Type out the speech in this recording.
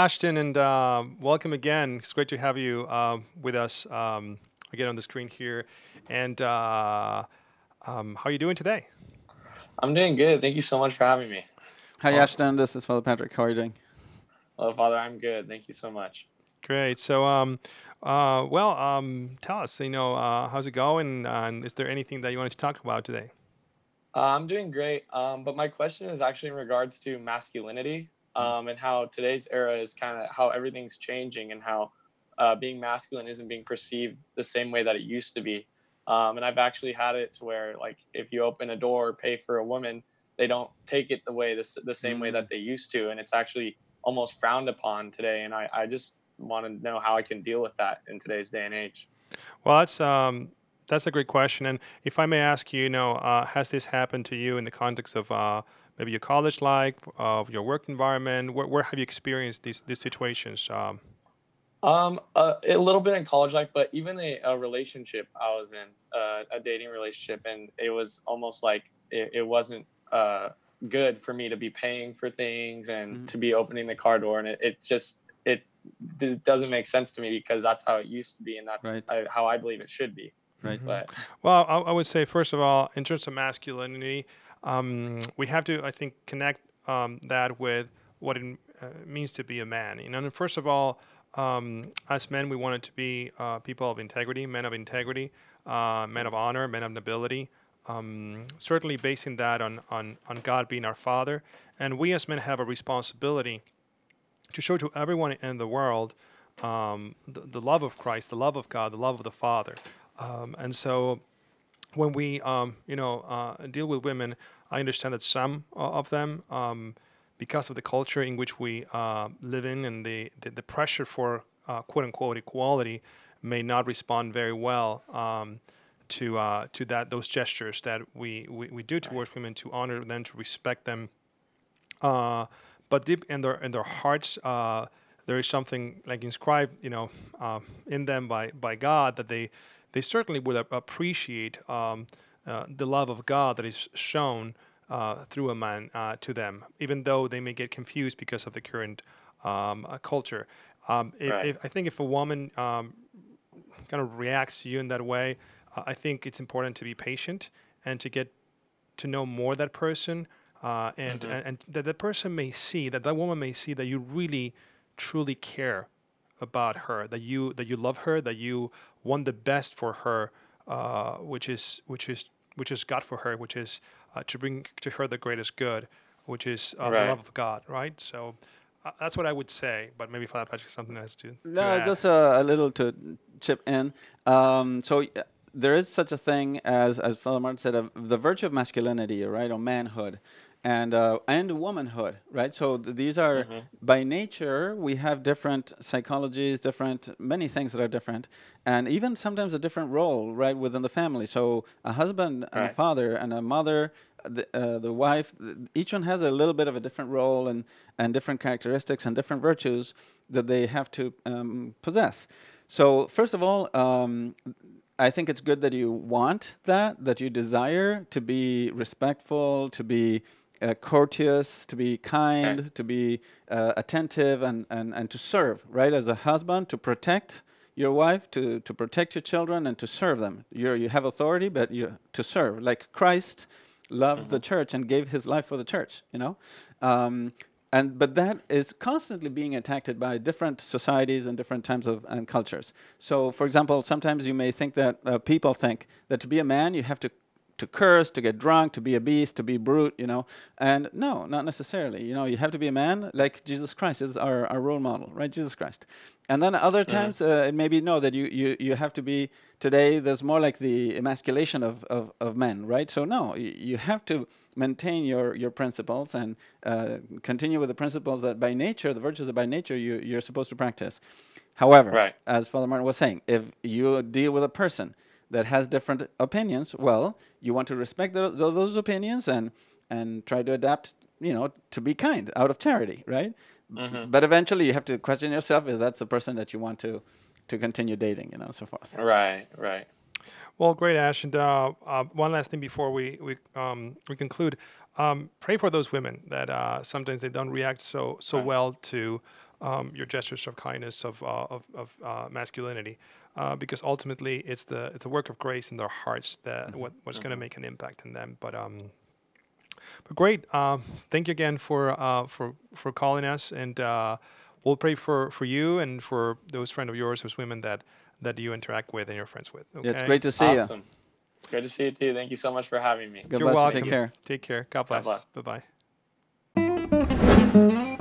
Ashton, and welcome again. It's great to have you with us again on the screen here. And how are you doing today? I'm doing good. Thank you so much for having me. Hi, Well, Ashton. This is Father Patrick. How are you doing? Hello, Father. I'm good. Thank you so much. great. So, tell us, how's it going? And is there anything that you wanted to talk about today? I'm doing great. But my question is actually in regards to masculinity and how today's era is kind of how everything's changing and how being masculine isn't being perceived the same way that it used to be. And I've actually had it to where, like, if you open a door or pay for a woman, they don't take it the same way Mm. that they used to. And it's actually almost frowned upon today. And I just want to know how I can deal with that in today's day and age. Well, that's a great question. And if I may ask you, has this happened to you in the context of maybe your college life, of your work environment? Where have you experienced these situations? A little bit in college life, but even a relationship I was in, a dating relationship, and it was almost like it wasn't good for me to be paying for things and Mhm. to be opening the car door, and it doesn't make sense to me because that's how it used to be, and that's Right. how I believe it should be. Right. hmm But Well, I would say first of all, in terms of masculinity, we have to, I think, connect that with what it means to be a man. And first of all, as men, we wanted to be people of integrity, men of honor, men of nobility. Certainly, basing that on God being our Father, and we as men have a responsibility to show to everyone in the world the love of Christ, the love of God, the love of the Father. And so when we deal with women, I understand that some of them, because of the culture in which we live in and the pressure for quote unquote equality, may not respond very well to those gestures that we do right, towards women, to honor them, to respect them. Uh, but deep in their hearts, there is something like inscribed, in them by God, that they certainly would appreciate the love of God that is shown through a man to them, even though they may get confused because of the current culture. right, I think if a woman kind of reacts to you in that way, I think it's important to be patient and to get to know more that person, hmm and that the person may see, that woman may see that you really truly care about her, that you love her, that you want the best for her, which is God for her, which is to bring to her the greatest good, which is the right. love of God, right? So that's what I would say. But maybe Father Patrick has something else to No, add. just a little to chip in. There is such a thing as Father Martin said, of the virtue of masculinity, right, or manhood, and womanhood, right. So these are hmm by nature we have different psychologies, different many things that are different, and even sometimes a different role, right, within the family. So a husband and a Right, father and a mother, the wife, each one has a little bit of a different role and different characteristics and different virtues that they have to possess. So first of all, I think it's good that you want that you desire to be respectful, to be courteous, to be right, kind, to be attentive, and to serve, right? As a husband, to protect your wife, to protect your children, and to serve them. You have authority, but you to serve. Like Christ loved the hmm church and gave his life for the church, you know? Um, but that is constantly being attacked by different societies and different times of and cultures. So, for example, sometimes you may think that people think that to be a man you have to curse, to get drunk, to be a beast, to be brute, you know. And no, not necessarily. You know, you have to be a man like Jesus Christ is our role model, right? Jesus Christ. And then other hmm times it may be no, that you have to be, today there's more like the emasculation of men, right? So no, you have to maintain your principles and continue with the principles that by nature, the virtues that by nature you're supposed to practice. However, right. as Father Martin was saying, if you deal with a person that has different opinions, well, you want to respect those opinions and try to adapt, you know, to be kind out of charity, right? hmm But eventually, you have to question yourself: if that's the person that you want to continue dating, you know, so forth. Right, right, Well, great, Ash. And one last thing before we conclude. Pray for those women that sometimes they don't react so right. well to your gestures of kindness of masculinity, because ultimately it's the work of grace in their hearts that what's going to make an impact in them. But great. Thank you again for calling us, and we'll pray for you and for those friends of yours, those women that you interact with and you're friends with. Okay? Yeah, it's great to see you. Awesome. Great to see you too. Thank you so much for having me. God You're bless you. welcome. Take care. Take care. God bless. bless. Bye bye.